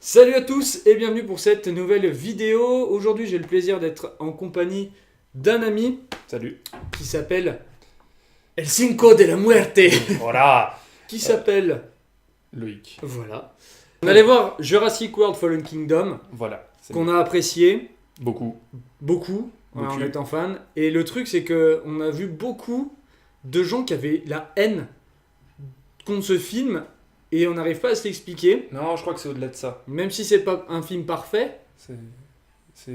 Salut à tous et bienvenue pour cette nouvelle vidéo. Aujourd'hui j'ai le plaisir d'être en compagnie d'un ami Salut. qui s'appelle El Cinco de la Muerte. Voilà. Qui s'appelle... Loïc. Voilà. On allait voir Jurassic World Fallen Kingdom, Voilà. C'est qu'on a apprécié beaucoup. beaucoup en Beaucoup. étant fan. Et le truc c'est que on a vu beaucoup de gens qui avaient la haine contre ce film et on n'arrive pas à se l'expliquer. Non, je crois que c'est au-delà de ça. Même si c'est pas un film parfait. C'est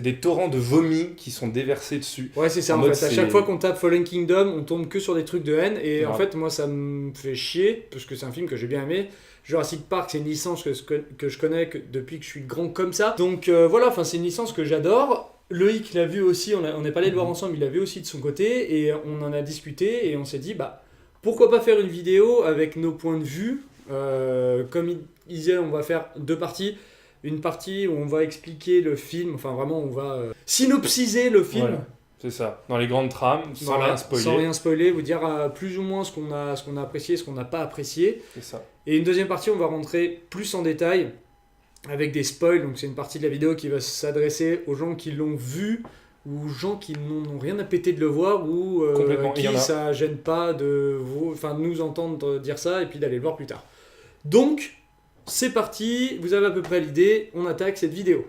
des torrents de vomi qui sont déversés dessus. Ouais, c'est ça En en mode, fait. À c'est- chaque fois qu'on tape Fallen Kingdom, on tombe que sur des trucs de haine. Et en Ouais. fait, moi, ça me fait chier parce que c'est un film que j'ai bien aimé. Jurassic Park, c'est une licence que je connais depuis que je suis grand comme ça. Donc voilà, enfin, c'est une licence que j'adore. Loïc l'a vu aussi, on est pas allé le voir ensemble, il l'a vu aussi de son côté. Et on en a discuté et on s'est dit, bah, pourquoi pas faire une vidéo avec nos points de vue. Comme il disait, on va faire deux parties. Une partie où on va expliquer le film, enfin vraiment on va synopsiser le film. Voilà. C'est ça. Dans les grandes trames, sans Voilà, rien spoiler. sans rien spoiler, vous dire plus ou moins ce qu'on a apprécié, ce qu'on n'a pas apprécié. C'est ça. Et une deuxième partie, on va rentrer plus en détail avec des spoils. Donc c'est une partie de la vidéo qui va s'adresser aux gens qui l'ont vu ou aux gens qui n'ont rien à péter de le voir ou Complètement. Il y en qui a. ça gêne pas de nous entendre dire ça et puis d'aller le voir plus tard. Donc c'est parti, vous avez à peu près l'idée, on attaque cette vidéo.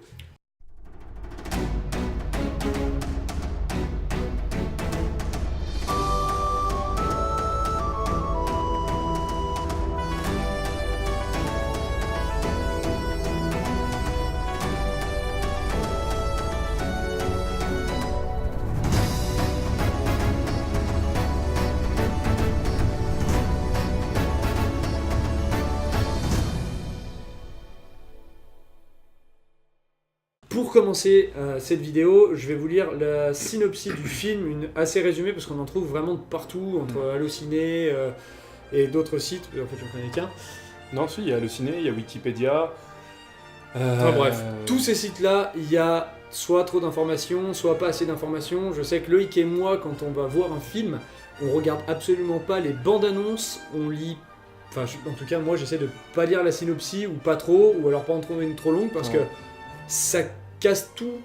Pour commencer cette vidéo, je vais vous lire la synopsis du film, assez résumée parce qu'on en trouve vraiment de partout, entre Allociné et d'autres sites. En fait, j'en connais qu'un. Non, si, il y a Allociné, il y a Wikipédia. Enfin bref, tous ces sites-là, il y a soit trop d'informations, soit pas assez d'informations. Je sais que Loïc et moi, quand on va voir un film, on regarde absolument pas les bandes annonces, on lit. Enfin, en tout cas, moi, j'essaie de pas lire la synopsis ou pas trop, ou alors pas en trouver une trop longue parce que Ouais. ça casse tout.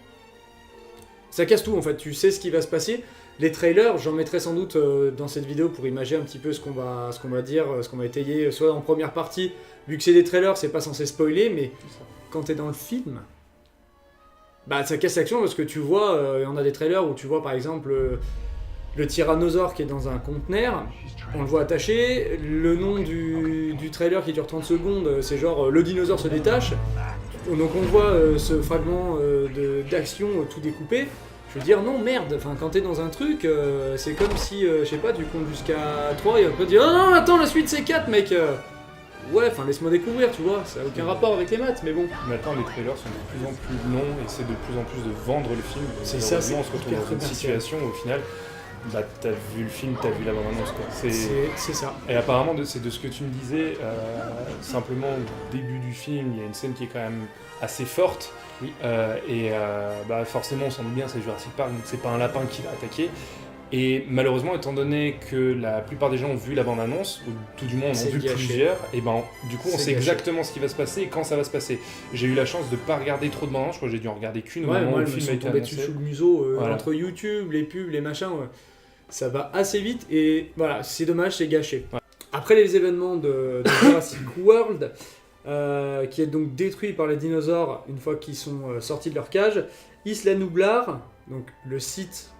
Ça casse tout en fait, tu sais ce qui va se passer. Les trailers, j'en mettrai sans doute dans cette vidéo pour imaginer un petit peu ce qu'on va dire, ce qu'on va étayer, soit en première partie. Vu que c'est des trailers, c'est pas censé spoiler, mais C'est ça. quand t'es dans le film, bah ça casse l'action parce que tu vois, on a des trailers où tu vois par exemple le tyrannosaure qui est dans un conteneur, on le voit attaché, le nom du trailer qui dure 30 secondes, c'est genre le dinosaure se détache, donc on voit ce fragment d'action tout découpé. Je veux dire, non, merde, enfin, quand t'es dans un truc, c'est comme si, je sais pas, tu comptes jusqu'à 3 et on peut dire, oh non, attends, la suite c'est 4, mec. Ouais, enfin, laisse-moi découvrir, tu vois, ça a aucun rapport avec les maths, mais bon. Maintenant, les trailers sont de plus en plus longs et c'est de plus en plus de vendre le film. C'est ça, Malheureusement, c'est on se retrouve hyper dans une commercial. situation où, au final, bah, t'as vu le film, t'as vu la bande-annonce, quoi. C'est ça. Et apparemment, c'est de ce que tu me disais, simplement au début du film, il y a une scène qui est quand même assez forte. Oui. Bah, forcément, on s'en doute bien, c'est Jurassic Park, donc c'est pas un lapin qui va attaquer. Et malheureusement, étant donné que la plupart des gens ont vu la bande-annonce, ou tout du moins en C'est ont vu gâché. plusieurs, et ben du coup, on C'est sait gâché. exactement ce qui va se passer et quand ça va se passer. J'ai eu la chance de pas regarder trop de bandes-annonces, je crois que j'ai dû en regarder qu'une au Ouais, moment où moi, le elles me film a sont été tombées dessus annoncé. sous le museau, Voilà. entre YouTube, les pubs, les machins, ouais. Ça va assez vite et voilà, c'est dommage, c'est gâché. Ouais. Après les événements de Jurassic World, qui est donc détruit par les dinosaures une fois qu'ils sont sortis de leur cage, Isla Nublar, donc le site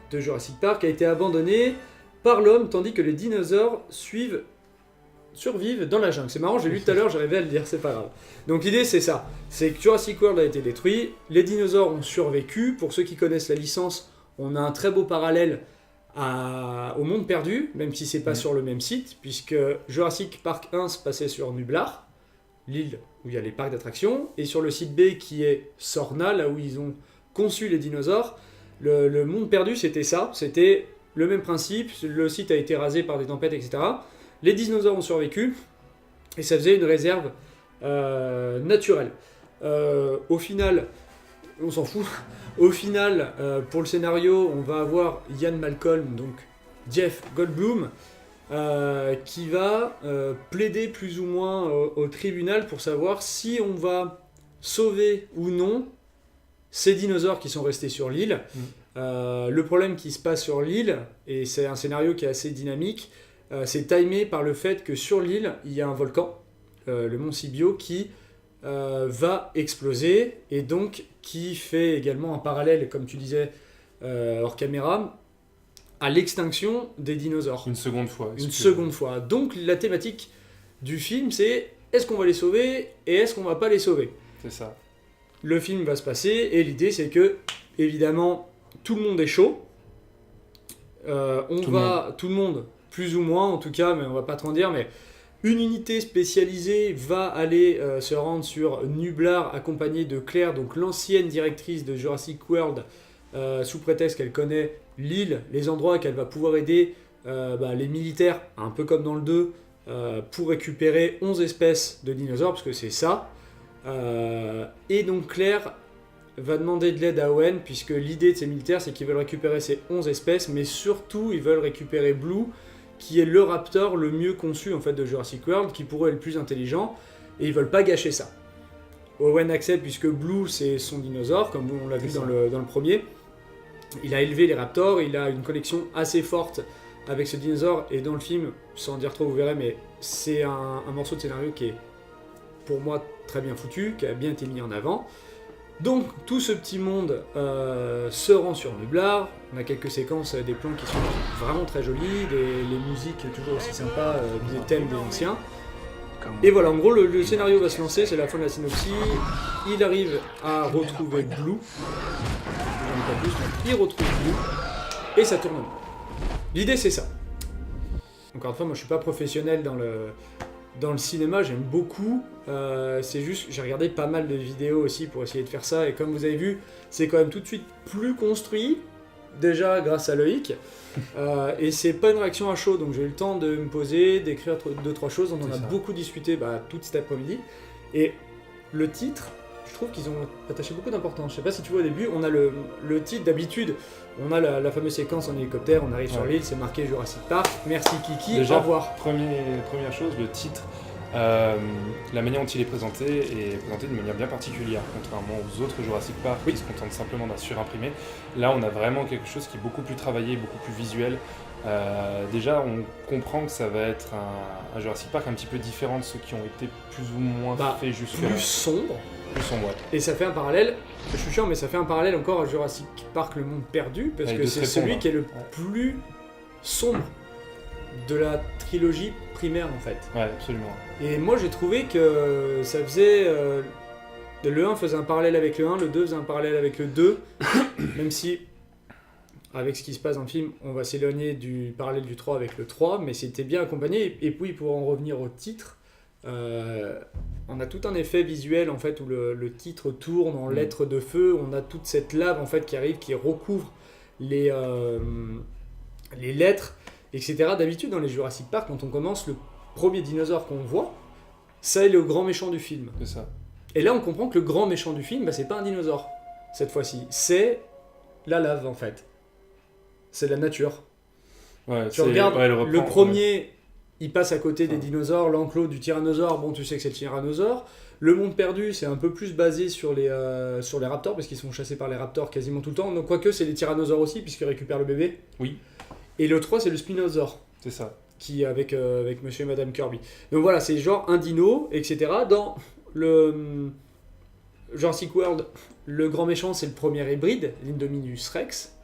de Jurassic Park, a été abandonné par l'homme, tandis que les dinosaures survivent dans la jungle. C'est marrant, j'ai lu tout à l'heure, j'arrivais à le dire, c'est pas grave. Donc l'idée c'est ça, c'est que Jurassic World a été détruit, les dinosaures ont survécu. Pour ceux qui connaissent la licence, on a un très beau parallèle au Monde Perdu, même si c'est pas sur le même site, puisque Jurassic Park 1 se passait sur Nublar, l'île où il y a les parcs d'attractions, et sur le site B qui est Sorna, là où ils ont conçu les dinosaures, le Monde Perdu c'était ça, c'était le même principe, le site a été rasé par des tempêtes, etc. Les dinosaures ont survécu, et ça faisait une réserve naturelle. Au final, on s'en fout. Au final, pour le scénario, on va avoir Ian Malcolm, donc Jeff Goldblum, qui va plaider plus ou moins au tribunal pour savoir si on va sauver ou non ces dinosaures qui sont restés sur l'île. Le problème qui se passe sur l'île, et c'est un scénario qui est assez dynamique, c'est timé par le fait que sur l'île, il y a un volcan, le mont Sibio, qui va exploser, et donc qui fait également un parallèle, comme tu disais, hors caméra, à l'extinction des dinosaures. Une seconde fois. Une seconde fois. Donc la thématique du film, c'est est-ce qu'on va les sauver et est-ce qu'on va pas les sauver ? C'est ça. Le film va se passer et l'idée c'est que, évidemment, tout le monde est chaud. Tout le monde, plus ou moins en tout cas, mais on va pas trop en dire, mais une unité spécialisée va aller se rendre sur Nublar accompagnée de Claire, donc l'ancienne directrice de Jurassic World, sous prétexte qu'elle connaît l'île, les endroits qu'elle va pouvoir aider les militaires, un peu comme dans le 2, pour récupérer 11 espèces de dinosaures, parce que c'est ça. Et donc Claire va demander de l'aide à Owen, puisque l'idée de ces militaires, c'est qu'ils veulent récupérer ces 11 espèces, mais surtout, ils veulent récupérer Blue, qui est le raptor le mieux conçu en fait, de Jurassic World, qui pour eux est le plus intelligent, et ils veulent pas gâcher ça. Owen accepte, puisque Blue, c'est son dinosaure, comme on l'a vu dans le premier. Il a élevé les raptors, il a une connexion assez forte avec ce dinosaure, et dans le film, sans dire trop, vous verrez, mais c'est un morceau de scénario qui est, pour moi, très bien foutu, qui a bien été mis en avant. Donc, tout ce petit monde se rend sur Nublar. On a quelques séquences, des plans qui sont vraiment très jolis, les musiques toujours aussi sympas, des thèmes des anciens. Et voilà, en gros, le scénario va se lancer, c'est la fin de la synopsis. Il arrive à retrouver Blue. Il retrouve Blue, et ça tourne en rond. L'idée, c'est ça. Encore une fois, moi, je suis pas professionnel dans le cinéma, j'aime beaucoup. C'est juste, j'ai regardé pas mal de vidéos aussi pour essayer de faire ça, et comme vous avez vu, c'est quand même tout de suite plus construit, déjà grâce à Loïc. Et c'est pas une réaction à chaud, donc j'ai eu le temps de me poser, d'écrire 2-3 choses. On en a beaucoup discuté toute cet après-midi. Et le titre, je trouve qu'ils ont attaché beaucoup d'importance. Je sais pas si tu vois au début, on a le titre d'habitude, on a la fameuse séquence en hélicoptère, on arrive sur l'île, c'est marqué Jurassic Park, merci Kiki, déjà, au revoir. Première chose, le titre, la manière dont il est présenté de manière bien particulière, contrairement aux autres Jurassic Park qui se contentent simplement d'un surimprimé. Là, on a vraiment quelque chose qui est beaucoup plus travaillé, beaucoup plus visuel. Déjà, on comprend que ça va être un Jurassic Park un petit peu différent de ceux qui ont été plus ou moins faits jusque-là. Plus sombre. Plus sombre, ouais. Et ça fait un parallèle, je suis chiant, mais ça fait un parallèle encore à Jurassic Park Le Monde Perdu, parce que c'est celui qui est le plus sombre de la trilogie primaire en fait. Ouais, absolument. Et moi j'ai trouvé que ça faisait... le 1 faisait un parallèle avec le 1, le 2 faisait un parallèle avec le 2, même si, avec ce qui se passe dans le film, on va s'éloigner du parallèle du 3 avec le 3, mais c'était bien accompagné. Et puis pour en revenir au titre, on a tout un effet visuel en fait où le titre tourne en lettres de feu, on a toute cette lave en fait qui arrive, qui recouvre les lettres, etc. D'habitude dans les Jurassic Park, quand on commence, le premier dinosaure qu'on voit, ça est le grand méchant du film. C'est ça. Et là on comprend que le grand méchant du film, c'est pas un dinosaure cette fois-ci, c'est la lave en fait. C'est la nature. Ouais, tu regardes le premier... Il passe à côté des dinosaures, l'enclos du tyrannosaure, bon tu sais que c'est le tyrannosaure. Le monde perdu, c'est un peu plus basé sur les raptors, parce qu'ils sont chassés par les raptors quasiment tout le temps. Donc quoique c'est les tyrannosaures aussi, puisqu'ils récupèrent le bébé. Oui. Et le 3, c'est le spinosaure. C'est ça. Qui avec monsieur et madame Kirby. Donc voilà, c'est genre un dino, etc. Dans le Jurassic World, le grand méchant, c'est le premier hybride, l'Indominus Rex.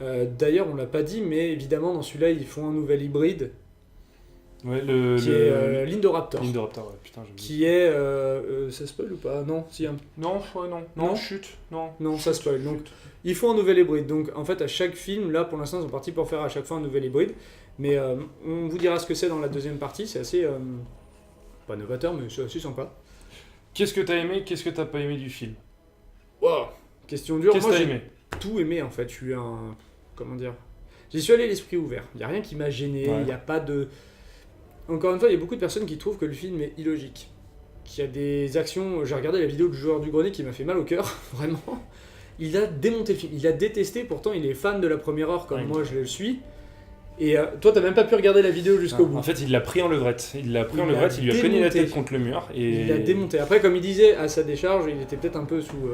D'ailleurs, on l'a pas dit, mais évidemment, dans celui-là, ils font un nouvel hybride. Ouais, qui est l'Indoraptor. L'Indoraptor, ouais, putain, qui est... ça spoil ou pas ? Non, si. Non, non, chut, non. Non, ça spoil. Donc, ils font un nouvel hybride. Donc, en fait, à chaque film, là, pour l'instant, ils sont partis pour faire à chaque fois un nouvel hybride. Mais on vous dira ce que c'est dans la deuxième partie. C'est assez... pas novateur, mais c'est assez sympa. Qu'est-ce que t'as aimé ? Qu'est-ce que t'as pas aimé du film ? Wow, question dure. Qu'est-ce que t'as aimé ? Tout aimé, en fait. Je suis un... Comment dire ? J'y suis allé l'esprit ouvert. Il n'y a rien qui m'a gêné. Il n'y a pas de... Encore une fois, il y a beaucoup de personnes qui trouvent que le film est illogique. Qu'il y a des actions... J'ai regardé la vidéo du joueur du grenier qui m'a fait mal au cœur, vraiment. Il a démonté le film. Il a détesté, pourtant il est fan de la première heure comme moi je le suis. Et toi, t'as même pas pu regarder la vidéo jusqu'au bout. En fait, il l'a pris en levrette. Il lui a démonté. cogné la tête contre le mur. Et... Il l'a démonté. Après, comme il disait, à sa décharge, il était peut-être un peu sous...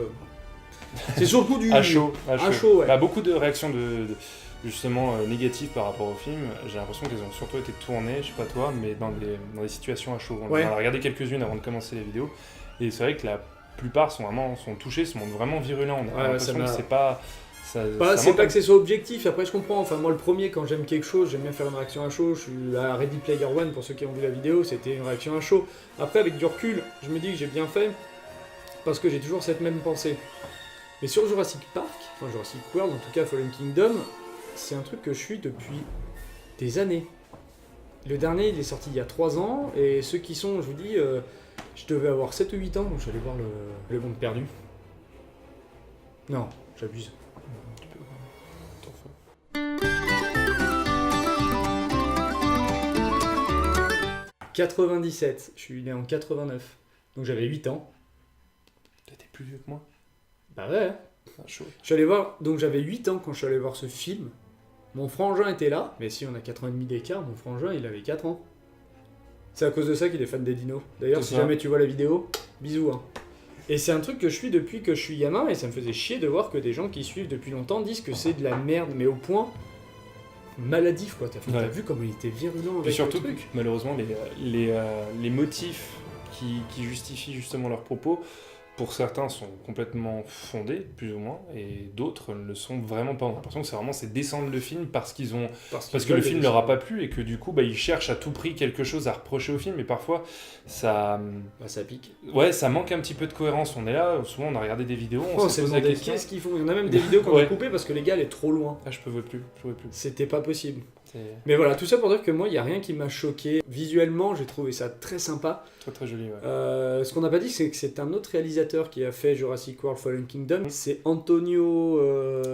C'est sur le coup du... À chaud. Ouais. Bah, beaucoup de réactions justement négatives par rapport au film. J'ai l'impression qu'elles ont surtout été tournées, je sais pas toi, mais dans des situations à chaud. On en a regardé quelques-unes avant de commencer les vidéos. Et c'est vrai que la plupart sont touchés, se montrent vraiment virulents. On a l'impression que c'est pas... c'est pas que c'est soit objectif, après je comprends, enfin moi le premier quand j'aime quelque chose, j'aime bien faire une réaction à chaud, je suis à Ready Player One pour ceux qui ont vu la vidéo, c'était une réaction à chaud. Après avec du recul, je me dis que j'ai bien fait, parce que j'ai toujours cette même pensée. Mais sur Jurassic Park, enfin Jurassic World, en tout cas Fallen Kingdom, c'est un truc que je suis depuis des années. Le dernier il est sorti il y a 3 ans, et ceux qui sont, je vous dis, je devais avoir 7 ou 8 ans, donc j'allais voir le Monde Perdu. Non, j'abuse. 97, je suis né en 89, donc j'avais 8 ans. T'étais plus vieux que moi. Bah ouais. Chaud. Je suis allé voir, donc j'avais 8 ans quand je suis allé voir ce film. Mon frangin était là, mais si on a 4 ans et demi d'écart, mon frangin il avait 4 ans. C'est à cause de ça qu'il est fan des dinos. D'ailleurs, si jamais tu vois la vidéo, bisous. Hein. Et c'est un truc que je suis depuis que je suis gamin, et ça me faisait chier de voir que des gens qui suivent depuis longtemps disent que c'est de la merde, mais au point maladif quoi. T'as vu comme il était virulent avec et surtout, le truc. Malheureusement, les motifs qui justifient justement leurs propos, pour certains sont complètement fondés, plus ou moins, et d'autres ne le sont vraiment pas. On a l'impression que c'est descendre le film parce que le film leur a pas plu, et que du coup ils cherchent à tout prix quelque chose à reprocher au film, et parfois ça pique. Ouais, ça manque un petit peu de cohérence. On est là, souvent on a regardé des vidéos, on s'est posé la question. Qu'est-ce qu'ils font ? Il y en a même des vidéos qu'on a coupées parce que les gars est trop loin. Ah, je pouvais plus. C'était pas possible. Mais voilà, tout ça pour dire que moi, il n'y a rien qui m'a choqué. Visuellement, j'ai trouvé ça très sympa. Très très joli, ouais. Ce qu'on n'a pas dit, c'est que c'est un autre réalisateur qui a fait Jurassic World Fallen Kingdom. C'est Antonio...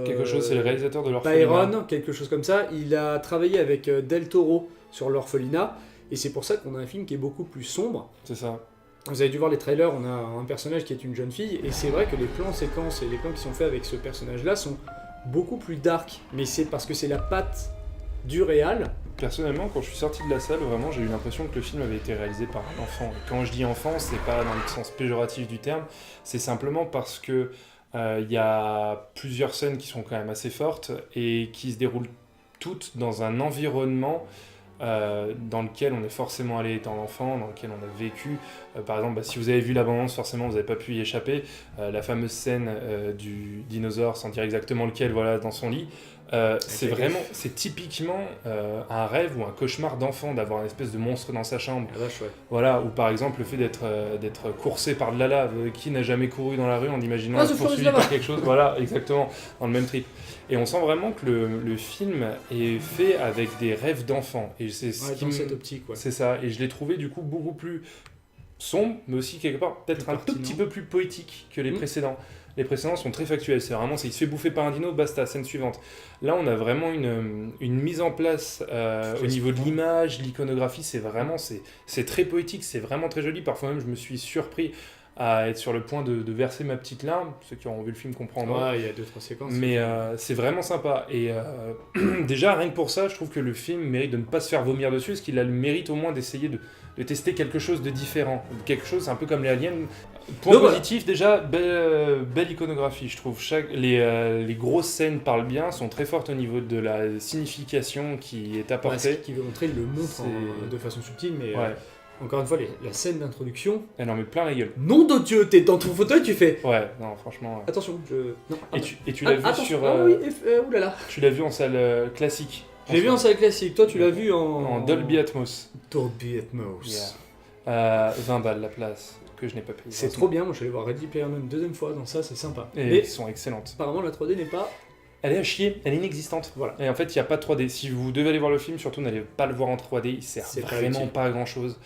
quelque chose, c'est le réalisateur de l'Orphelinat. Byron, quelque chose comme ça. Il a travaillé avec Del Toro sur l'Orphelinat. Et c'est pour ça qu'on a un film qui est beaucoup plus sombre. C'est ça. Vous avez dû voir les trailers, on a un personnage qui est une jeune fille. Et c'est vrai que les plans séquences et les plans qui sont faits avec ce personnage-là sont beaucoup plus dark. Mais c'est parce que c'est la patte du réal. Personnellement, quand je suis sorti de la salle, vraiment, j'ai eu l'impression que le film avait été réalisé par un enfant. Et quand je dis enfant, c'est pas dans le sens péjoratif du terme, c'est simplement parce que y a plusieurs scènes qui sont quand même assez fortes et qui se déroulent toutes dans un environnement dans lequel on est forcément allé étant enfant, dans lequel on a vécu. Par exemple, si vous avez vu l'abondance, forcément vous n'avez pas pu y échapper. La fameuse scène du dinosaure, sans dire exactement lequel, voilà, dans son lit. C'est typiquement un rêve ou un cauchemar d'enfant d'avoir une espèce de monstre dans sa chambre. Ah, vache, ouais. Voilà, ou par exemple le fait d'être coursé par de la lave. Qui n'a jamais couru dans la rue en imaginant être poursuivi par quelque chose? Voilà, exactement, dans le même trip. Et on sent vraiment que le film est fait avec des rêves d'enfant. Et c'est cette optique, ouais. C'est ça. Et je l'ai trouvé du coup beaucoup plus sombre, mais aussi quelque part peut-être un tout petit peu plus poétique que les précédents. Les précédents sont très factuels, il se fait bouffer par un dino, basta, scène suivante. Là, on a vraiment une mise en place au niveau de l'image, l'iconographie, c'est très poétique, c'est vraiment très joli. Parfois même, je me suis surpris à être sur le point de verser ma petite larme. Ceux qui auront vu le film comprendront. Ouais, il y a 2-3 séquences. Mais c'est vraiment sympa. Et déjà, rien que pour ça, je trouve que le film mérite de ne pas se faire vomir dessus, parce qu'il a le mérite au moins d'essayer de tester quelque chose de différent. Quelque chose un peu comme les aliens. Point positif, déjà, belle iconographie, je trouve. Les grosses scènes parlent bien, sont très fortes au niveau de la signification qui est apportée. Ce qui veut montrer le montre de façon subtile, mais ouais. Encore une fois, la scène d'introduction... Elle en met plein la gueule. Nom de Dieu, t'es dans ton fauteuil, tu fais... Ouais, non, franchement... Attention, Non. Et tu l'as vu sur... oulala. Tu l'as vu en salle classique. J'ai vu en salle classique, toi tu l'as vu en Dolby Atmos. Dolby Atmos. Yeah. 20 balles la place, que je n'ai pas payé. C'est trop bien, moi je suis allé voir Ready Player One une deuxième fois, dans ça c'est sympa. Et elles sont excellentes. Apparemment la 3D n'est pas... Elle est à chier, elle est inexistante. Voilà. Et en fait, il n'y a pas de 3D. Si vous devez aller voir le film, surtout n'allez pas le voir en 3D, il sert vraiment pas à grand chose.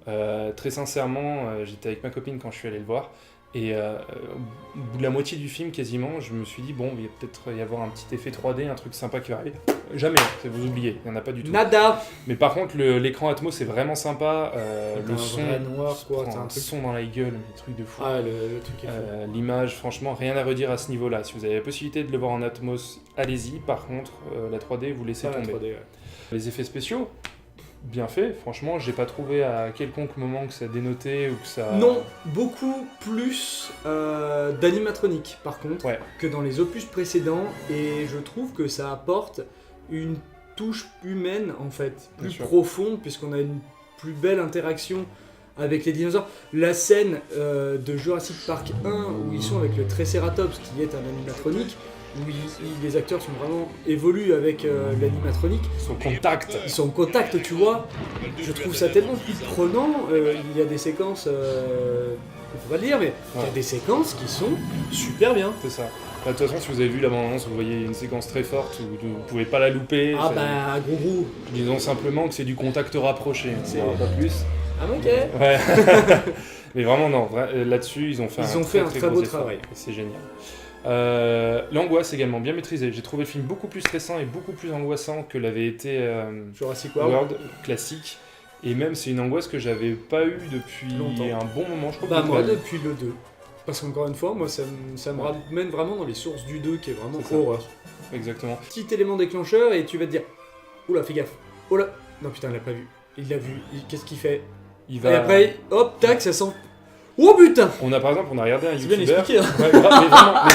Très sincèrement, j'étais avec ma copine quand je suis allé le voir. Et au bout de la moitié du film, quasiment, je me suis dit, bon, il va peut-être y avoir un petit effet 3D, un truc sympa qui va arriver. Jamais, vous oubliez, il n'y en a pas du tout. Nada. Mais par contre, l'écran Atmos, c'est vraiment sympa. Le son, noir, quoi, prend un son dans la gueule, mais truc de fou. Ah, le truc est fou. L'image, franchement, rien à redire à ce niveau-là. Si vous avez la possibilité de le voir en Atmos, allez-y. Par contre, la 3D, vous laissez tomber. 3D, ouais. Les effets spéciaux, bien fait, franchement, j'ai pas trouvé à quelconque moment que ça dénotait ou que ça... Non, beaucoup plus d'animatronique par contre que dans les opus précédents, et je trouve que ça apporte une touche humaine en fait, plus profonde, puisqu'on a une plus belle interaction avec les dinosaures. La scène de Jurassic Park 1 où ils sont avec le Triceratops qui est un animatronique, où les acteurs sont vraiment évoluent avec l'animatronique. Ils sont en contact, tu vois. Je trouve ça tellement plus prenant. Il y a des séquences, on peut pas le dire, mais il y a des séquences qui sont super bien. C'est ça. De toute façon, si vous avez vu la bande-annonce, vous voyez une séquence très forte où vous pouvez pas la louper. Ah bah, gros. Disons simplement que c'est du contact rapproché, pas plus. Ah ok. Ouais. Mais vraiment, non, là-dessus, ils ont fait un très beau travail. C'est génial. L'angoisse également bien maîtrisée. J'ai trouvé le film beaucoup plus stressant et beaucoup plus angoissant que l'avait été Jurassic World classique. Et même c'est une angoisse que j'avais pas eue depuis un bon moment. Je crois moi depuis le 2. Parce qu'encore une fois, moi ça me ramène vraiment dans les sources du 2 qui est vraiment horreur. Exactement. Petit élément déclencheur et tu vas te dire oula, fais gaffe. Oh là. Non putain, il l'a pas vu. Il l'a vu. Qu'est-ce qu'il fait? Et après, hop, tac, ça sent. Oh putain! On a regardé un YouTuber. C'est bien expliqué, hein. Ouais, mais vraiment,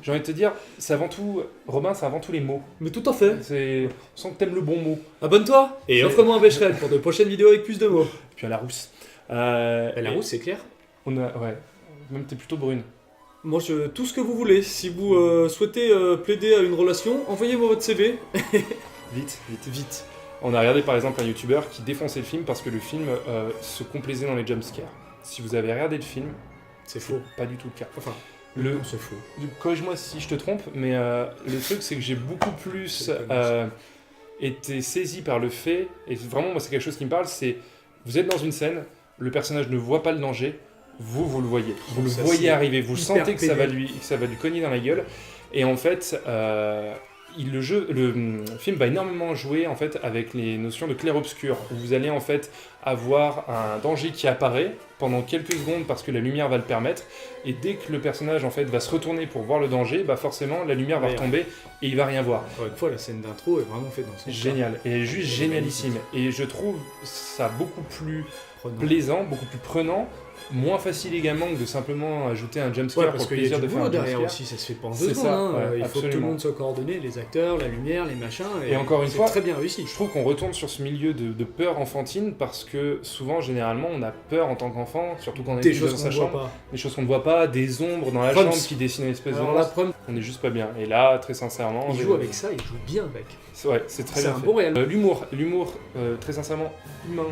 j'ai envie de te dire, c'est avant tout, Robin, c'est avant tout les mots. Mais tout à fait. On sent que t'aimes le bon mot. Abonne-toi et offre-moi un Becherel pour de prochaines vidéos avec plus de mots. Et puis à la rousse. La rousse, c'est clair. Même t'es plutôt brune. Moi, tout ce que vous voulez. Si vous souhaitez plaider à une relation, envoyez-moi votre CV. Vite. On a regardé par exemple un YouTuber qui défonçait le film parce que le film se complaisait dans les jumpscares. Si vous avez regardé le film, c'est faux. Pas du tout le cas. Enfin, c'est faux. Corrige-moi si je te trompe, mais le truc c'est que j'ai beaucoup plus été saisi par le fait, et vraiment moi c'est quelque chose qui me parle, c'est vous êtes dans une scène, le personnage ne voit pas le danger, vous le voyez. Vous le voyez arriver, vous sentez que ça va lui cogner dans la gueule, et en fait... le film va énormément jouer en fait avec les notions de clair-obscur, où vous allez en fait avoir un danger qui apparaît pendant quelques secondes parce que la lumière va le permettre, et dès que le personnage en fait va se retourner pour voir le danger, bah forcément la lumière va retomber et il va rien voir. Encore une fois, la scène d'intro est vraiment faite dans ce sens. Génial, et juste génialissime. Et je trouve ça beaucoup plus plaisant, beaucoup plus prenant. Moins facile également que de simplement ajouter un jumpscare pour le plaisir de faire un derrière jumpscare. Aussi, ça se fait pas en 2 secondes. Il faut que tout le monde soit coordonné, les acteurs, la lumière, les machins. Et encore une fois, très bien réussi. Je trouve qu'on retourne sur ce milieu de peur enfantine parce que souvent, généralement, on a peur en tant qu'enfant, surtout quand on est dans sa chambre. Des choses qu'on ne voit pas, des ombres dans la chambre qui dessinent une espèce d'ombre. On n'est juste pas bien. Et là, très sincèrement... Il joue avec ça, il joue bien avec. Ouais, c'est très bien. C'est un bon réel. L'humour, très sincèrement, humain.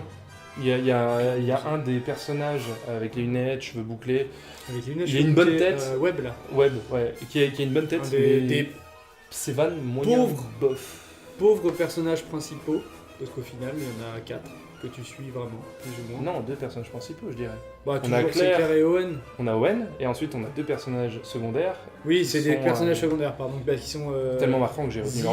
Il y a un des personnages avec les lunettes, cheveux bouclés. Il a une bonne tête. Webb là. Webb, ouais. Qui a une bonne tête. Des ses vannes moyen pauvres personnages principaux. Parce qu'au final, il y en a 4 que tu suis vraiment, plus ou moins. Non, 2 personnages principaux, je dirais. Bah, on a Claire et Owen. On a Owen, et ensuite on a 2 personnages secondaires. Oui, c'est des personnages secondaires, pardon, qui sont tellement marquants que j'ai retenu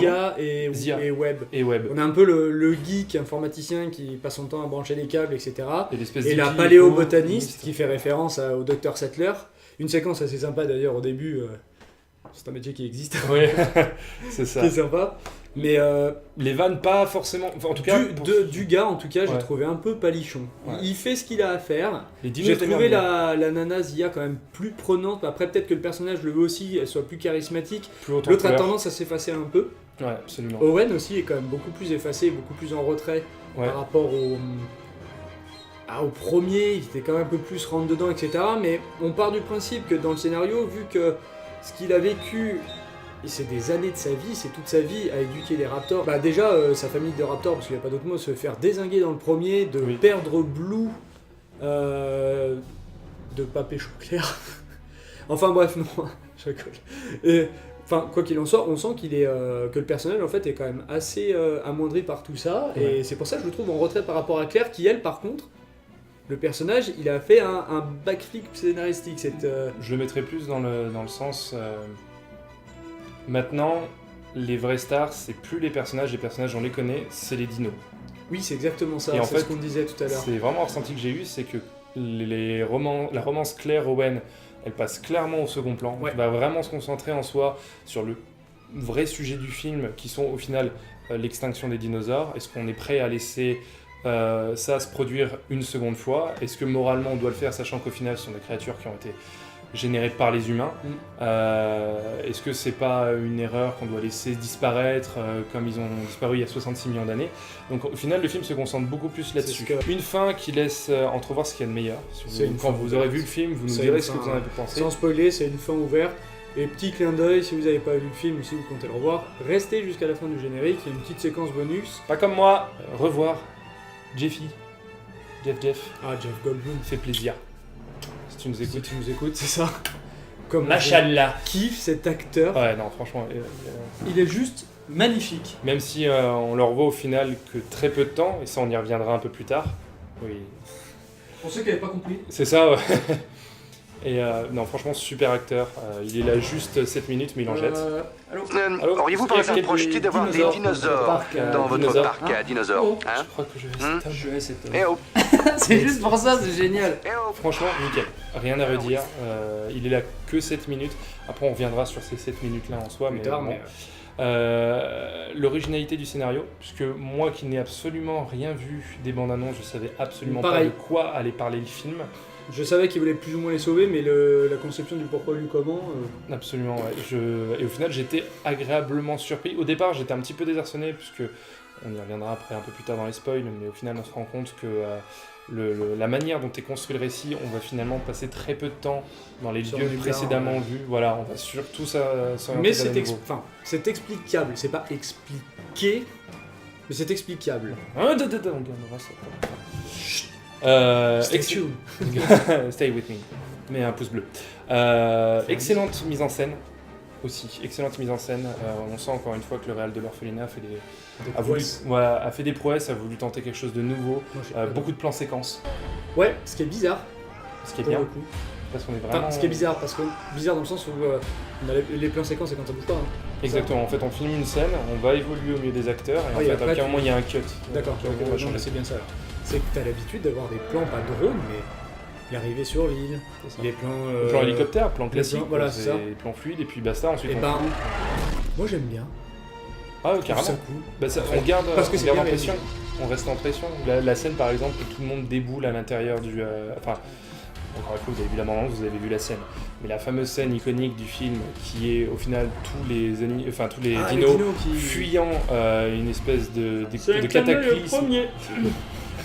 Zia et Webb. On a un peu le geek informaticien qui passe son temps à brancher des câbles, etc. Et la paléobotaniste qui fait référence au Dr Settler. Une séquence assez sympa d'ailleurs au début. C'est un métier qui existe. Oui, c'est ça. Qui est sympa. Mais les vannes pas forcément, enfin, en tout cas du gars en tout cas j'ai trouvé un peu palichon. Il fait ce qu'il a à faire. J'ai trouvé la nana Zia quand même plus prenante. Après peut-être que le personnage le veut aussi, elle soit plus charismatique. L'autre a tendance à s'effacer un peu. Ouais, absolument. Owen aussi est quand même beaucoup plus effacé, beaucoup plus en retrait par rapport au premier. Il était quand même un peu plus rentre dedans, etc. Mais on part du principe que dans le scénario, vu que ce qu'il a vécu, et c'est des années de sa vie, c'est toute sa vie à éduquer des raptors. Bah déjà, sa famille de raptors, parce qu'il n'y a pas d'autre mot, se faire dézinguer dans le premier, de perdre Blue, de pas pécho clair. Enfin bref, non, je rigole. Enfin, quoi qu'il en soit, on sent qu'il est, que le personnage en fait est quand même assez amoindri par tout ça, et c'est pour ça que je le trouve en retrait par rapport à Claire, qui elle, par contre, le personnage, il a fait un backflip scénaristique. Je le mettrais plus dans le sens... Maintenant, les vraies stars, c'est plus les personnages on les connaît, c'est les dinos. Oui, c'est exactement ça, Et en c'est fait, ce qu'on disait tout à l'heure. C'est vraiment un ressenti que j'ai eu, c'est que la romance Claire-Owen, elle passe clairement au second plan. Ouais. On va vraiment se concentrer en soi sur le vrai sujet du film, qui sont au final l'extinction des dinosaures. Est-ce qu'on est prêt à laisser ça se produire une seconde fois? Est-ce que moralement on doit le faire, sachant qu'au final ce sont des créatures qui ont été générées par les humains? Est-ce que c'est pas une erreur qu'on doit laisser disparaître comme ils ont disparu il y a 66 millions d'années? Donc au final le film se concentre beaucoup plus là-dessus. Une fin qui laisse entrevoir ce qu'il y a de meilleur. Quand vous aurez vu le film, vous nous direz ce que vous en avez pensé. Sans spoiler, c'est une fin ouverte. Et petit clin d'œil, si vous n'avez pas vu le film ou si vous comptez le revoir, restez jusqu'à la fin du générique, il y a une petite séquence bonus. Pas comme moi, revoir Jeff. Ah, Jeff Goldblum. Fait plaisir. Si tu nous écoutes. Si tu nous écoutes, c'est ça. Comme Machallah. Kiffe cet acteur. Ouais, non, franchement. Il est juste magnifique. Même si on le revoit au final que très peu de temps, et ça on y reviendra un peu plus tard. Oui. Pour ceux qui n'avaient pas compris. C'est ça, ouais. Et non, franchement, super acteur. Il est là juste 7 minutes, mais il en jette. Allô Auriez-vous par exemple projeté d'avoir des dinosaures dans votre parc à dinosaures Je crois que je vais cet homme. Eh oh C'est juste pour ça, c'est génial. Eh oh Franchement, nickel. Rien à redire. Il est là que 7 minutes. Après, on reviendra sur ces 7 minutes-là en soi. Plus Mais tard, bon. mais... L'originalité du scénario, puisque moi qui n'ai absolument rien vu des bandes annonces, je savais absolument Pareil. pas de quoi allait parler le film. Je savais qu'il voulait plus ou moins les sauver, mais la conception du pourquoi du comment... Absolument, ouais. Et au final, j'étais agréablement surpris. Au départ, j'étais un petit peu désarçonné, puisque on y reviendra après un peu plus tard dans les spoils, mais au final, on se rend compte que la manière dont est construit le récit, on va finalement passer très peu de temps dans les Sur lieux les précédemment plans, vus. Voilà, on va surtout s'orienter Mais vers les nouveaux. c'est explicable, c'est pas expliqué, mais c'est explicable. Ah, on gardera ça. Stay tuned. Stay with me. Mais un pouce bleu. Excellente mise en scène aussi. Excellente mise en scène. On sent encore une fois que le Réal de l'Orphelinat a fait des prouesses, a voulu tenter quelque chose de nouveau. Beaucoup de plans séquences. Ouais, ce qui est bizarre. Ce qui est pour bien. le coup. Parce qu'on est vraiment... Ce qui est bizarre, bizarre dans le sens où on a les plans séquences et quand ça bouge pas. Hein. Exactement. En fait, on filme une scène, on va évoluer au milieu des acteurs et en et fait, après, à aucun moment il y a un cut. D'accord, Donc, on va changer. c'est bien ça. C'est que t'as l'habitude d'avoir des plans, pas drone, mais l'arrivée sur l'île, C'est ça. les plans... Plan hélicoptère, plan classique, plans, voilà, c'est ça. plan fluide et puis basta. Ensuite, Et on ben, filme. moi j'aime bien. Ah, Je trouve carrément. ça cool. Bah, on garde, Parce que c'est en bien pression. On reste en pression. La scène, par exemple, que tout le monde déboule à l'intérieur du... Enfin, encore une fois, vous avez vu la bande-annonce, vous avez vu la scène. Mais la fameuse scène iconique du film, qui est au final tous les dinos fuyant une espèce de cataclysme.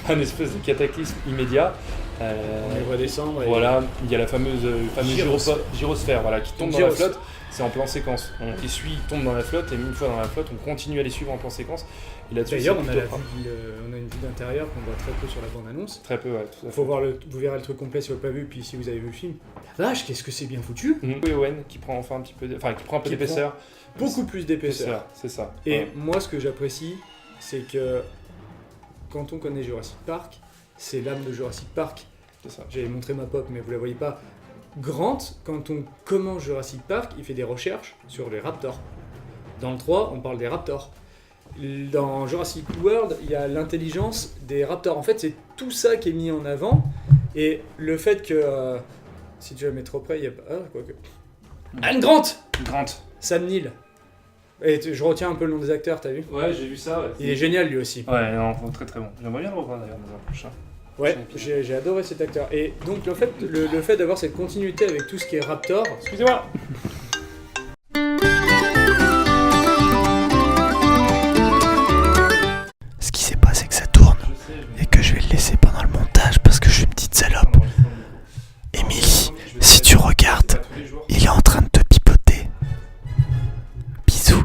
Un espèce de cataclysme immédiat. On les voit descendre. Voilà, il y a la fameuse gyrosphère voilà, qui tombe dans la flotte. C'est en plan séquence. On les suit, tombe dans la flotte, et une fois dans la flotte, on continue à les suivre en plan séquence. Et là-dessus, D'ailleurs, c'est on plutôt propre. a une vue d'intérieur qu'on voit très peu sur la bande-annonce. Très peu, ouais. Tout à fait. Faut voir vous verrez le truc complet si vous l'avez pas vu, puis si vous avez vu le film. La vache, qu'est-ce que c'est bien foutu! Oui, Owen qui prend enfin un petit peu, qui prend un peu Qui d'épaisseur. Beaucoup plus d'épaisseur. C'est ça. Et Ouais. moi, ce que j'apprécie, c'est que quand on connaît Jurassic Park, c'est l'âme de Jurassic Park. C'est ça. J'avais montré ma pop, mais vous la voyez pas. Grant, quand on commence Jurassic Park, il fait des recherches sur les raptors. Dans le 3, on parle des raptors. Dans Jurassic World, il y a l'intelligence des raptors. En fait, c'est tout ça qui est mis en avant. Et le fait que... si tu la mets trop près, il y a pas... Ah, quoique... Anne Grant! Grant. Sam Neill. Et je retiens un peu le nom des acteurs, t'as vu? Ouais, j'ai vu ça. Ouais. Il est génial, lui aussi. Ouais, non, très très bon. J'aimerais bien le revoir d'ailleurs dans un prochain. Ouais, j'ai adoré cet acteur. Et donc, le fait d'avoir cette continuité avec tout ce qui est raptor... Excusez-moi. Ce qui s'est passé, c'est que ça tourne et que je vais le laisser pendant le montage parce que je suis une petite salope. Émilie, si tu regardes, il est en train de te pipoter. Bisous.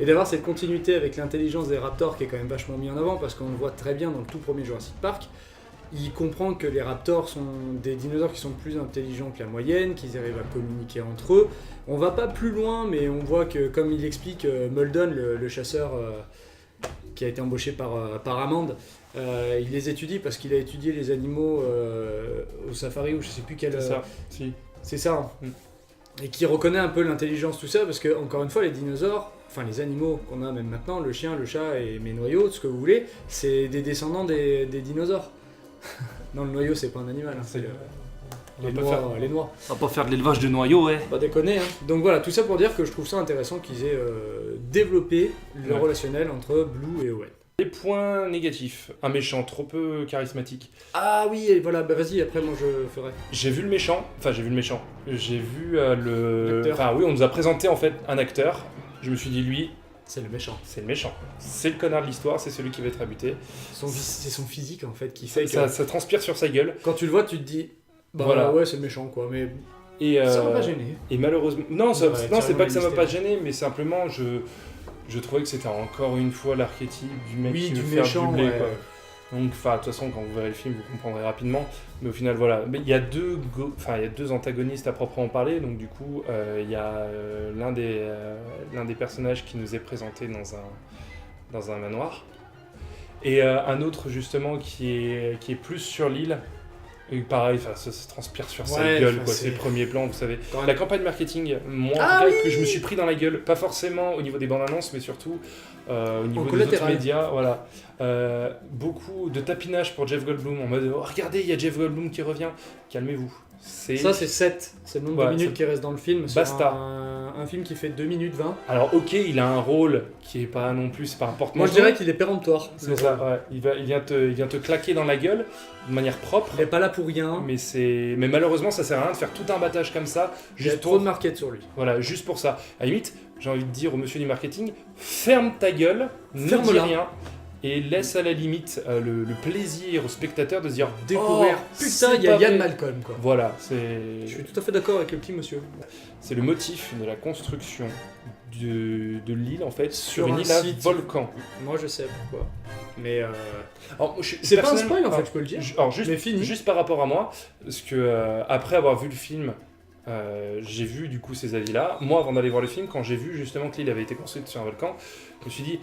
Et d'avoir cette continuité avec l'intelligence des raptors qui est quand même vachement mis en avant parce qu'on le voit très bien dans le tout premier Jurassic Park. Il comprend que les raptors sont des dinosaures qui sont plus intelligents que la moyenne, qu'ils arrivent à communiquer entre eux. On va pas plus loin, mais on voit que, comme il explique, Muldoon, le chasseur qui a été embauché par Hammond. Il les étudie parce qu'il a étudié les animaux au safari ou je sais plus quel. C'est ça, si. C'est ça. Et qui reconnaît un peu l'intelligence, tout ça, parce que, encore une fois, les dinosaures, enfin les animaux qu'on a même maintenant, le chien, le chat et mes noyaux, ce que vous voulez, c'est des descendants des dinosaures. Non, le noyau, c'est pas un animal, hein, c'est les noix. On va pas faire de l'élevage de noyaux, ouais. Pas déconner, hein. Donc voilà, tout ça pour dire que je trouve ça intéressant qu'ils aient développé le relationnel entre Blue et Owen. Les points négatifs, un méchant trop peu charismatique. Ah oui, et voilà, bah vas-y, après moi je ferai. J'ai vu le méchant, j'ai vu le... L'acteur. Enfin oui, on nous a présenté en fait un acteur, je me suis dit lui, C'est le méchant. c'est le méchant. C'est le connard de l'histoire, c'est celui qui va être abuté. C'est son physique en fait qui fait que Ça transpire sur sa gueule. quand tu le vois, tu te dis, bah Voilà. ouais, c'est le méchant quoi, mais Et, ça m'a pas gêné. Et malheureusement... Non, Ouais, c'est pas que ça m'a mystère. pas gêné, mais simplement je trouvais que c'était encore une fois l'archétype du mec Oui, qui du veut faire méchant, du blé, ouais. quoi. Donc, enfin, de toute façon, quand vous verrez le film, vous comprendrez rapidement. Mais au final, voilà. Mais il y a deux antagonistes à proprement parler. Donc, du coup, il y a l'un des personnages qui nous est présenté dans un manoir. Et un autre, justement, qui est plus sur l'île. Et pareil, ça se transpire sur sa Ouais, gueule, enfin, quoi. c'est- C'est le premier plan, vous savez. Quand même. La campagne marketing, moi, en Ah tout cas, oui que je me suis pris dans la gueule. Pas forcément au niveau des bandes annonces, mais surtout au niveau des autres collatéral. médias. Voilà. Beaucoup de tapinage pour Jeff Goldblum en mode oh, regardez, il y a Jeff Goldblum qui revient. Calmez-vous. Ça c'est 7, c'est le nombre Voilà, de minutes ça- qui reste dans le film. sur Basta. Un film qui fait 2 minutes 20. Alors, ok, il a un rôle qui est pas non plus, c'est pas important. Moi je dirais qu'il est péremptoire. c'est ça, ouais. Il vient te claquer dans la gueule de manière propre. Il est pas là pour rien. Mais malheureusement, ça sert à rien de faire tout un battage comme ça. Il y a Juste trop pour de market sur lui. Voilà, juste pour ça. À la limite, j'ai envie de dire au monsieur du marketing, ferme ta gueule, ne dis Ferme-la. rien, et laisse à la limite le plaisir au spectateur de se dire Découvrir. oh, Putain, c'est il y a pas Ian vrai. Malcolm quoi. Voilà, Je suis tout à fait d'accord avec le petit monsieur. c'est le motif de la construction de l'île en fait sur Sur une un île à site. volcan. Moi je sais pourquoi. Mais Alors, c'est pas un personnellement- spoil en fait, alors, je peux le dire. Alors juste, Mais fini. juste par rapport à moi, parce que après avoir vu le film, j'ai vu du coup ces avis-là. Moi, avant d'aller voir le film, quand j'ai vu justement que l'île avait été construite sur un volcan, je me suis dit,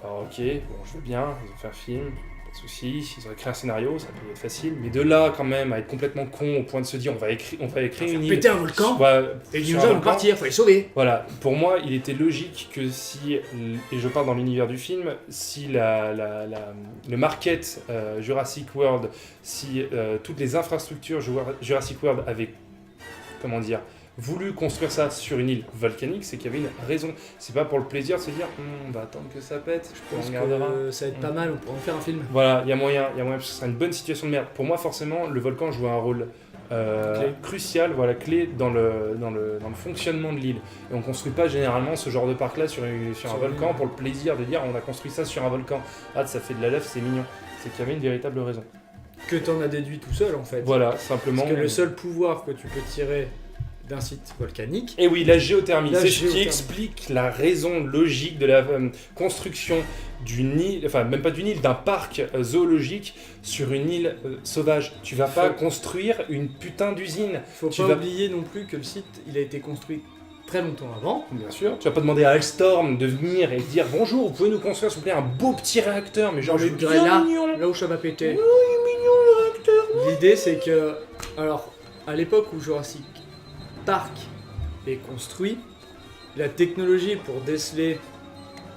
ok, bon, je veux bien, ils ont fait un film, pas de soucis, ils auraient créé un scénario, ça peut être facile, mais de là quand même à être complètement con au point de se dire, on va créer une île. Péter un volcan. Ouais, Et les sur un dinosaures vont volcan. partir, faut les sauver. Voilà, pour moi, il était logique que si, et je parle dans l'univers du film, si le market Jurassic World, si toutes les infrastructures Jurassic World avaient, comment dire, voulu construire ça sur une île volcanique, c'est qu'il y avait une raison. C'est pas pour le plaisir de se dire, on va attendre que ça pète, je Je peux pense en garder un. que ça va être pas mal, on pourrait en faire un film. Voilà, il y a moyen, parce que ce serait une bonne situation de merde. Pour moi, forcément, le volcan jouait un rôle crucial, voilà, clé dans le fonctionnement de l'île. Et on construit pas généralement ce genre de parc-là sur un Sur volcan l'île. pour le plaisir de dire on a construit ça sur un volcan. Ah, ça fait de la lèvre, c'est mignon. C'est qu'il y avait une véritable raison. Que t'en as déduit tout seul en fait. Voilà, simplement. Parce que le seul pouvoir que tu peux tirer d'un site volcanique, Et oui, la géothermie, La c'est ce qui géothermie. explique la raison logique de la construction d'une île, enfin même pas d'une île, d'un parc zoologique sur une île sauvage. Tu vas pas Faut- construire une putain d'usine. faut Tu pas vas- oublier non plus que le site il a été construit très longtemps avant. Bien sûr. Tu vas pas demander à Alstorm de venir et de dire bonjour, vous pouvez nous construire s'il vous plaît un beau petit réacteur, mais genre Moi, je mais voudrais bien là, mignon. là où ça va péter. Oh, il est mignon le réacteur. L'idée c'est que, alors, à l'époque où Jurassic Park est construit, la technologie pour déceler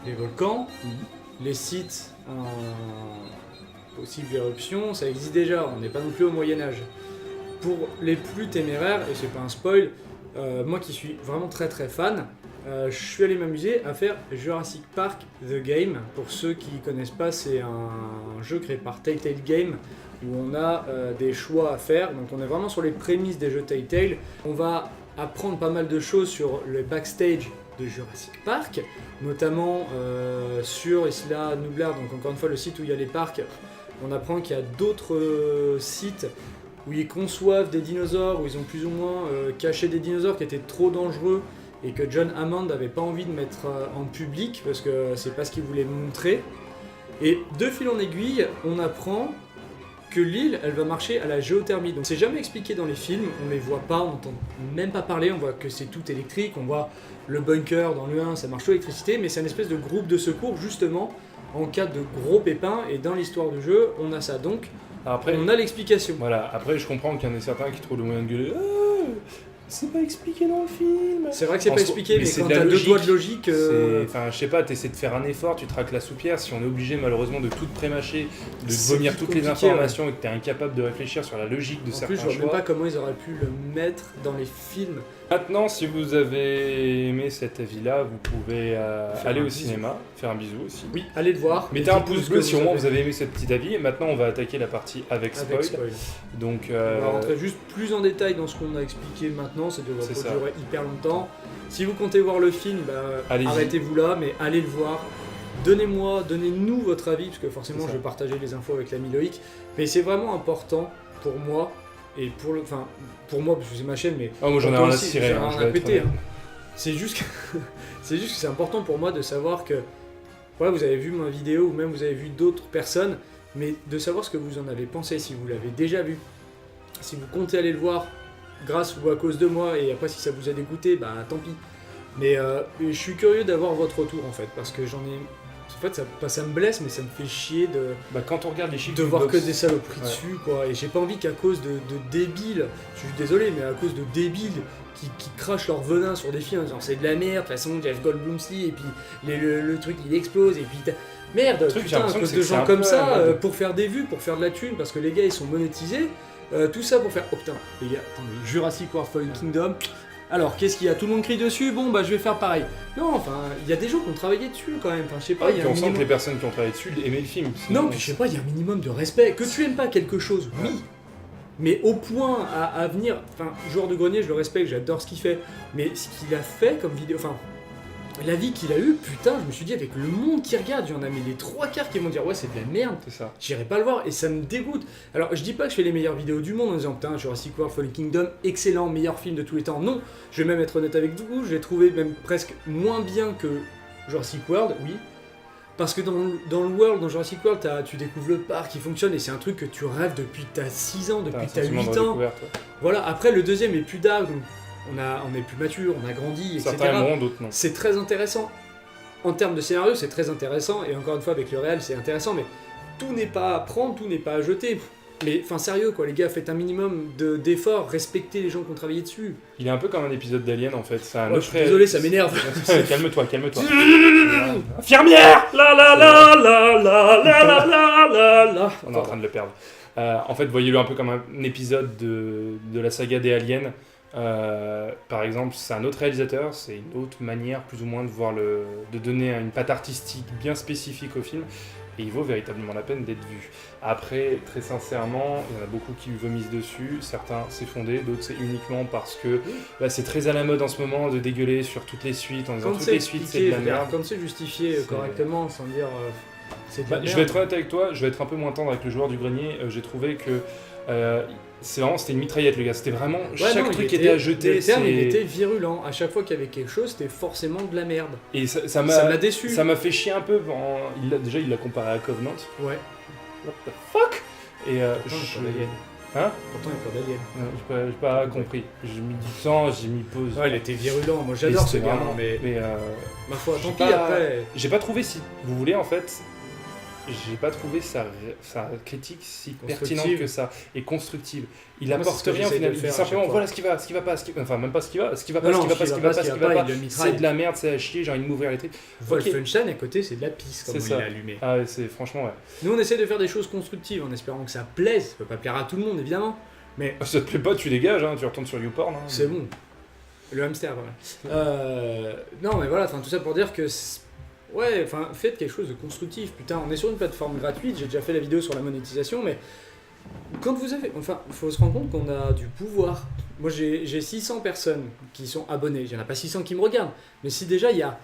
les volcans, les sites en possible éruption, ça existe déjà, on n'est pas non plus au Moyen-Âge. Pour les plus téméraires, et c'est pas un spoil, moi qui suis vraiment très très fan, je suis allé m'amuser à faire Jurassic Park The Game. Pour ceux qui connaissent pas, c'est un jeu créé par Telltale Game où on a des choix à faire. Donc on est vraiment sur les prémices des jeux Telltale. On va apprendre pas mal de choses sur le backstage de Jurassic Park, notamment sur Isla Nublar, donc encore une fois le site où il y a les parcs. On apprend qu'il y a d'autres sites où ils conçoivent des dinosaures, où ils ont plus ou moins caché des dinosaures qui étaient trop dangereux et que John Hammond n'avait pas envie de mettre en public parce que c'est pas ce qu'il voulait montrer. Et de fil en aiguille, on apprend que l'île, elle va marcher à la géothermie. Donc c'est jamais expliqué dans les films, on les voit pas, on n'entend même pas parler, on voit que c'est tout électrique, on voit le bunker dans le 1, ça marche tout à l'électricité, mais c'est une espèce de groupe de secours justement en cas de gros pépins, et dans l'histoire du jeu, on a ça. Donc, Après, on a l'explication. voilà. Après, je comprends qu'il y en ait certains qui trouvent le moyen de gueuler. Ah, c'est pas expliqué dans le film. C'est vrai que c'est En pas soi- expliqué, mais c'est quand de la t'as deux logique. doigts de logique... Enfin, je sais pas, t'essaies de faire un effort, tu traques la soupière. Si on est obligé malheureusement de tout prémâcher, de C'est vomir vite toutes les compliqué, informations et que t'es incapable de réfléchir sur la logique de En certains plus, je vois choix. même pas comment ils auraient pu le mettre dans les films. Maintenant, si vous avez aimé cet avis-là, vous pouvez Faire aller un au bisou. cinéma, faire un bisou aussi. Oui, allez le voir. Mettez un Dites-nous pouce ce bleu que si au moins vous avez aimé ce petit avis. Et maintenant, on va attaquer la partie avec spoil. Avec spoil. Donc, On va rentrer juste plus en détail dans ce qu'on a expliqué maintenant, ça ne C'est devrait ça. pas durer hyper longtemps. Si vous comptez voir le film, Allez-y. arrêtez-vous là, mais allez le voir. Donnez-nous votre avis, parce que forcément C'est ça. je vais partager les infos avec l'ami Loïc. Mais c'est vraiment important pour moi, et pour moi, parce que c'est ma chaîne, mais oh, moi j'en ai pour rien toi à aussi, cirer. j'ai hein, rien je à vais être péter, honnête. hein. C'est juste que c'est important pour moi de savoir que ouais, vous avez vu ma vidéo, ou même vous avez vu d'autres personnes, mais de savoir ce que vous en avez pensé, si vous l'avez déjà vu, si vous comptez aller le voir grâce ou à cause de moi, et après si ça vous a dégoûté, bah tant pis. Mais je suis curieux d'avoir votre retour en fait, parce que j'en ai... En fait, ça me blesse, mais ça me fait chier Bah, quand on regarde les chiffres de du voir que box- des saloperies Ouais. dessus, quoi. Et j'ai pas envie qu'à cause de débiles, je suis désolé, mais à cause de débiles qui crachent leur venin sur des films en disant c'est de la merde, de toute façon Jeff Goldblum si, et puis le truc il explose, et puis merde, Le truc, j'ai putain, à l'impression cause que de c'est gens un comme peu ça, à la mode. pour faire des vues, pour faire de la thune, parce que les gars ils sont monétisés, tout ça pour faire. Oh putain, les gars, attendez, Jurassic World Fallen Kingdom. Alors, qu'est-ce qu'il y a? Tout le monde crie dessus, bon bah je vais faire pareil. Non, enfin, il y a des gens qui ont travaillé dessus quand même, enfin je sais pas, Ah, il y puis a un on sent que minimum... les personnes qui ont travaillé dessus aimaient le film. Non, puis je sais pas, il y a un minimum de respect. Que tu aimes pas quelque chose, oui. Mais au point à venir, enfin, Joueur de Grenier, je le respecte, j'adore ce qu'il fait. Mais ce qu'il a fait comme vidéo, enfin, la vie qu'il a eue, putain, je me suis dit, avec le monde qui regarde, il y en a mais les 3/4 qui vont dire, ouais, c'est de la merde. C'est ça. J'irai pas le voir et ça me dégoûte. Alors, je dis pas que je fais les meilleures vidéos du monde en disant, putain, Jurassic World Fallen Kingdom, excellent, meilleur film de tous les temps. Non, je vais même être honnête avec vous, je l'ai trouvé même presque moins bien que Jurassic World, oui. Parce que dans le World, dans Jurassic World, tu découvres le parc qui fonctionne et c'est un truc que tu rêves depuis que t'as 6 ans, depuis que t'as 8 ans. Voilà, après le deuxième est plus dark, donc on est plus mature, on a grandi, etc. Certains aimeront, d'autres non. C'est très intéressant. En termes de scénario, c'est très intéressant, et encore une fois, avec le réel, c'est intéressant, mais tout n'est pas à prendre, tout n'est pas à jeter. Mais, enfin, sérieux, quoi, les gars, faites un minimum d'efforts, respectez les gens qui ont travaillé dessus. Il est un peu comme un épisode d'Alien en fait. C'est un Ouais, autre je suis désolé, ça m'énerve. calme-toi, calme-toi. Infirmière. La la la la la la la la la. On est en train de le perdre. En fait, voyez-le un peu comme un épisode de la saga des Aliens. Par exemple, c'est un autre réalisateur, c'est une autre manière plus ou moins de donner une patte artistique bien spécifique au film, et il vaut véritablement la peine d'être vu. Après, très sincèrement, il y en a beaucoup qui vomissent dessus, certains c'est fondé, d'autres c'est uniquement parce que c'est très à la mode en ce moment de dégueuler sur toutes les suites en disant Quand toutes c'est les suites c'est expliqué, de la merde. quand c'est justifié C'est- correctement, sans dire c'est de la Je merde. vais être honnête avec toi, je vais être un peu moins tendre avec le joueur du grenier. J'ai trouvé que c'était une mitraillette, le gars. C'était vraiment Ouais, chaque non, truc il qui était à jeter. Le terme, il c'est- était virulent. À chaque fois qu'il y avait quelque chose, c'était forcément de la merde. Et ça Ça m'a déçu. Ça m'a fait chier un peu. Déjà, il l'a comparé à Covenant. Ouais. What the fuck? Et Pourtant, il n'y a pas d'alien. Hein? Pourtant, il n'y a pas d'alien. J'ai pas compris. J'ai mis du temps, j'ai mis pause. Ouais, il était virulent. Moi, j'adore Et ce c'était gars, vraiment- mais Mais ma foi, tant j'ai pis pas- après. j'ai pas trouvé, si vous voulez, en fait, j'ai pas trouvé sa critique si Constructive. pertinente que ça et constructive. Il Moi, c'est apporte ce que rien au j'essaie de final. le Il dit faire à simplement chaque fois. voilà ce qui va, ce qui va pas, enfin même pas ce qui va, ce qui va pas, Non, ce non, qui va pas, ce qui va pas, ce qui va pas. il le C'est mitraille. de la merde, c'est à chier, j'ai envie de m'ouvrir les trucs. Wolfenstein à côté, c'est de la pisse, comme C'est il ça. l'a allumé. Ah ouais, c'est franchement ouais. Nous, on essaie de faire des choses constructives en espérant que ça plaise. Ça peut pas plaire à tout le monde, évidemment. Mais Ça te plaît pas, tu dégages, hein, tu retournes sur YouPorn. Hein. c'est bon. Le hamster, voilà. Non, mais voilà, tout ça pour dire que... Ouais, faites quelque chose de constructif. Putain, on est sur une plateforme gratuite, j'ai déjà fait la vidéo sur la monétisation, mais... Quand vous avez... Enfin, il faut se rendre compte qu'on a du pouvoir. Moi, j'ai 600 personnes qui sont abonnées. Il n'y en a pas 600 qui me regardent. Mais si déjà, il y a...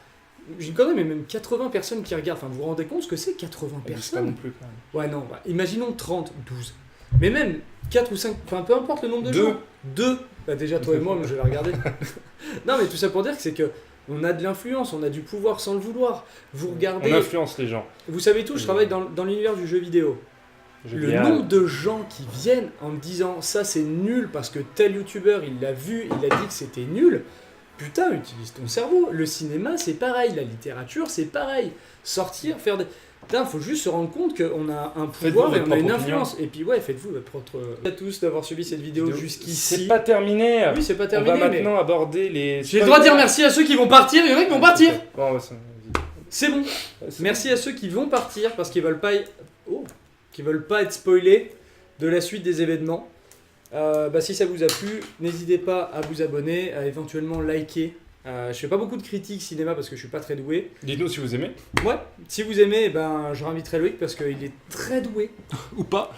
J'ai quand même 80 personnes qui regardent. Enfin, vous vous rendez compte ce que c'est 80 C'est pas personnes? non plus quand même. Ouais, non, imaginons 30, 12. Mais même 4 ou 5, enfin peu importe le nombre de Deux. gens. 2. Bah déjà toi et moi, je vais la regarder. Non mais tout ça pour dire que c'est que on a de l'influence, on a du pouvoir sans le vouloir. Vous regardez, On influence les gens. vous savez tout, je travaille dans l'univers du jeu vidéo. Le Génial. nombre de gens qui viennent en me disant ça c'est nul parce que tel youtubeur il l'a vu, il a dit que c'était nul. Putain, utilise ton cerveau. Le cinéma c'est pareil, la littérature c'est pareil. Sortir, faire des... Putain, faut juste se rendre compte qu'on a un pouvoir et votre on a une propre influence. Et puis ouais, faites-vous votre propre... Merci à tous d'avoir suivi cette vidéo jusqu'ici. C'est pas terminé. Oui, c'est pas On terminé, va mais... maintenant aborder les... J'ai le droit de dire merci à ceux qui vont partir, il y en a qui vont partir. Bon, ouais, C'est bon. c'est Merci à ceux qui vont partir parce qu'ils veulent pas qui veulent pas être spoilés de la suite des événements. Si ça vous a plu, n'hésitez pas à vous abonner, à éventuellement liker. Je fais pas beaucoup de critiques cinéma parce que je suis pas très doué. Dites-nous si vous aimez. Ouais, si vous aimez, je réinviterai Loïc parce qu'il est très doué. Ou pas.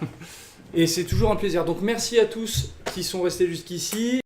Et c'est toujours un plaisir. Donc merci à tous qui sont restés jusqu'ici.